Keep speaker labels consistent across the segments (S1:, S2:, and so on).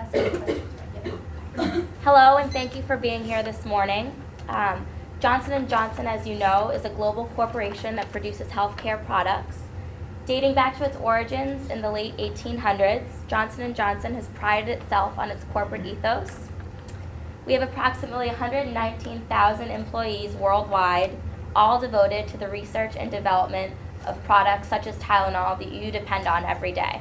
S1: ask any questions.
S2: Hello, and thank you for being here this morning. Johnson & Johnson, as you know, is a global corporation that produces healthcare products. Dating back to its origins in the late 1800s, Johnson & Johnson has prided itself on its corporate ethos. We have approximately 119,000 employees worldwide, all devoted to the research and development of products such as Tylenol that you depend on every day.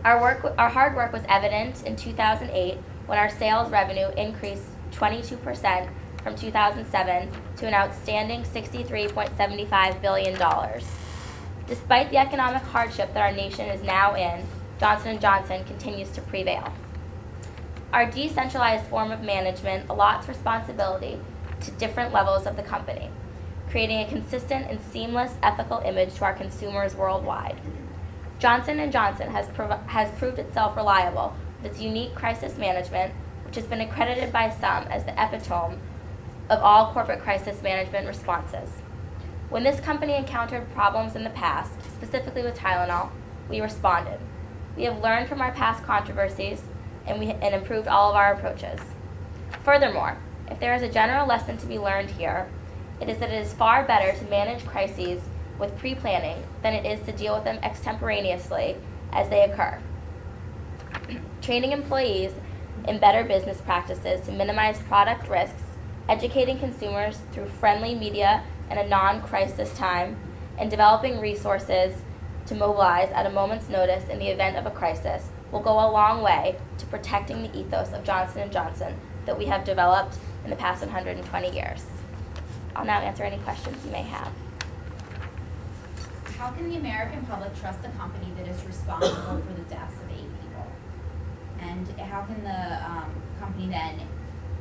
S2: Our hard work was evident in 2008 when our sales revenue increased 22% from 2007 to an outstanding $63.75 billion. Despite the economic hardship that our nation is now in, Johnson & Johnson continues to prevail. Our decentralized form of management allots responsibility to different levels of the company, creating a consistent and seamless ethical image to our consumers worldwide. Johnson & Johnson has proved itself reliable with its unique crisis management, which has been accredited by some as the epitome of all corporate crisis management responses. When this company encountered problems in the past, specifically with Tylenol, we responded. We have learned from our past controversies and improved all of our approaches. Furthermore, if there is a general lesson to be learned here, it is that it is far better to manage crises with pre-planning than it is to deal with them extemporaneously as they occur. Training employees in better business practices to minimize product risks, educating consumers through friendly media in a non-crisis time, and developing resources to mobilize at a moment's notice in the event of a crisis will go a long way to protecting the ethos of Johnson & Johnson that we have developed in the past 120 years. I'll now answer any questions you may have.
S1: How can the American public trust a company that is responsible for the deaths of 8 people? And how can the company then,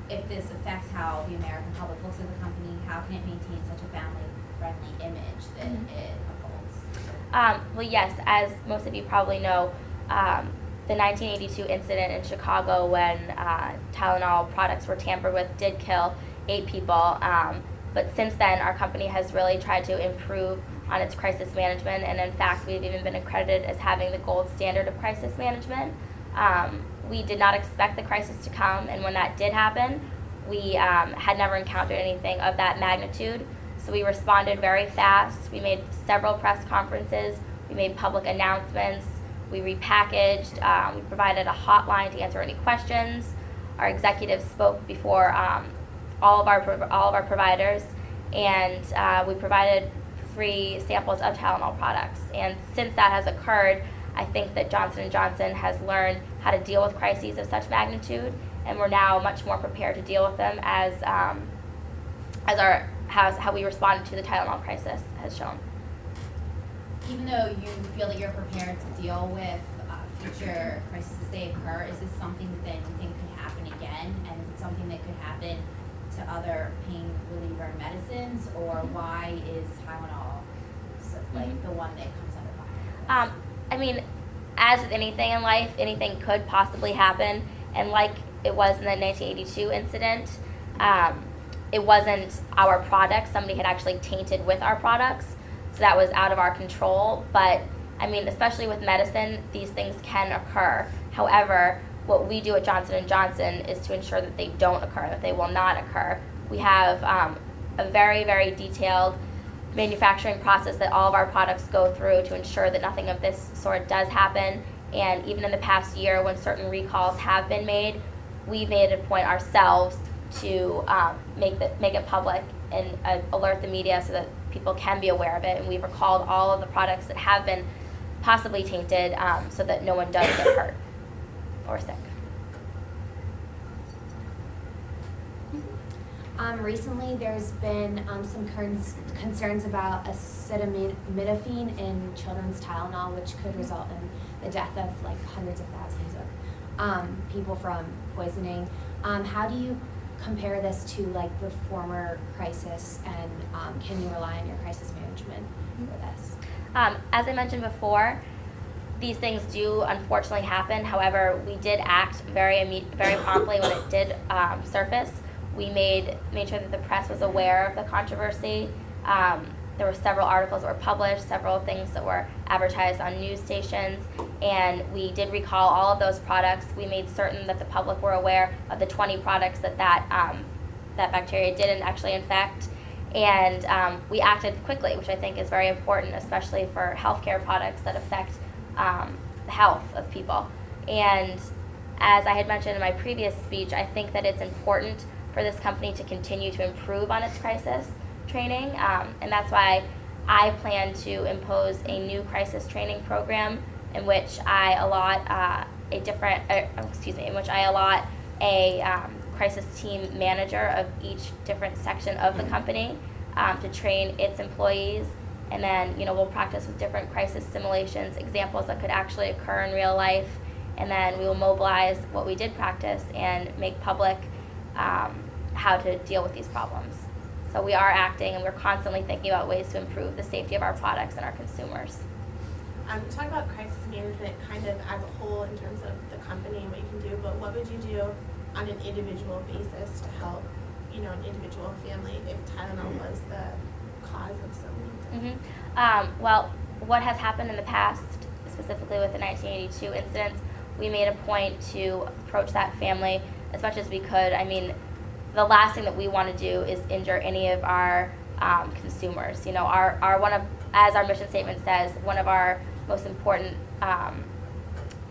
S1: if this affects how the American public looks at the company, how can it maintain such a family-friendly image that it upholds?
S2: Well, yes, as most of you probably know, the 1982 incident in Chicago when Tylenol products were tampered with did kill 8 people. But since then, our company has really tried to improve on its crisis management, and in fact, we've even been accredited as having the gold standard of crisis management. We did not expect the crisis to come, and when that did happen, we had never encountered anything of that magnitude. So we responded very fast. We made several press conferences. We made public announcements. We repackaged. We provided a hotline to answer any questions. Our executives spoke before all of our providers, and we provided free samples of Tylenol products. And since that has occurred, I think that Johnson & Johnson has learned how to deal with crises of such magnitude, and we're now much more prepared to deal with them as how we responded to the Tylenol crisis has shown.
S1: Even though you feel that you're prepared to deal with future crises as they occur, is this something that you think could happen again? And is it something that could happen to other pain reliever medicines, or why is Tylenol the one that comes under fire?
S2: I mean, as with anything in life, anything could possibly happen, and like it was in the 1982 incident, it wasn't our product. Somebody had actually tainted with our products, so that was out of our control. But I mean, especially with medicine, these things can occur. However, what we do at Johnson & Johnson is to ensure that they don't occur, that they will not occur. We have a very, very detailed manufacturing process that all of our products go through to ensure that nothing of this sort does happen. And even in the past year, when certain recalls have been made, we made it a point ourselves to make it public and alert the media so that people can be aware of it. And we've recalled all of the products that have been possibly tainted so that no one does get hurt or sick.
S3: Recently, there's been some concerns about acetaminophen in children's Tylenol, which could result in the death of hundreds of thousands of people from poisoning. How do you compare this to the former crisis, and can you rely on your crisis management for this?
S2: As I mentioned before, these things do unfortunately happen. However, we did act very promptly when it did surface. We made sure that the press was aware of the controversy. there were several articles that were published, several things that were advertised on news stations, and we did recall all of those products. We made certain that the public were aware of the 20 products that bacteria didn't actually infect, and we acted quickly, which I think is very important, especially for healthcare products that affect the health of people. And as I had mentioned in my previous speech, I think that it's important for this company to continue to improve on its crisis training, and that's why I plan to impose a new crisis training program in which I allot a crisis team manager of each different section of the company to train its employees, and then we'll practice with different crisis simulations, examples that could actually occur in real life, and then we will mobilize what we did practice and make public how to deal with these problems. So we are acting, and we're constantly thinking about ways to improve the safety of our products and our consumers.
S4: Talk about crisis management kind of as a whole in terms of the company and what you can do, but what would you do on an individual basis to help, an individual family if Tylenol was the cause of something?
S2: Well, what has happened in the past, specifically with the 1982 incidents, we made a point to approach that family as much as we could. I mean, the last thing that we want to do is injure any of our consumers. As our mission statement says, one of our most important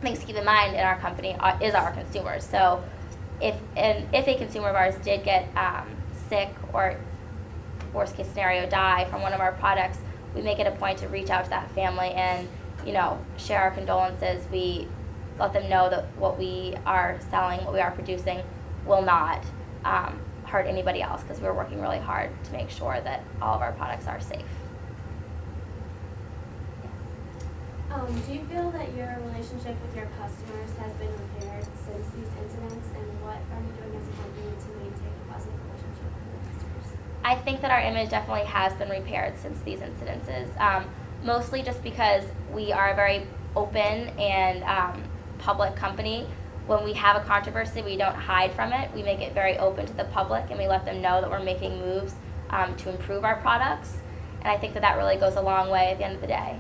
S2: things to keep in mind in our company is our consumers. So if a consumer of ours did get sick or, worst case scenario, die from one of our products, we make it a point to reach out to that family and share our condolences. We let them know that what we are selling, what we are producing, will not hurt anybody else, because we're working really hard to make sure that all of our products are safe.
S5: Do you feel that your relationship with your customers has been repaired since these incidents, and what are you doing as a company to maintain a positive relationship with your customers?
S2: I think that our image definitely has been repaired since these incidences, mostly just because we are a very open and public company. When we have a controversy, we don't hide from it. We make it very open to the public, and we let them know that we're making moves to improve our products. And I think that really goes a long way at the end of the day.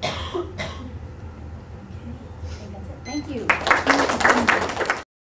S1: Okay, I think that's it. Thank you.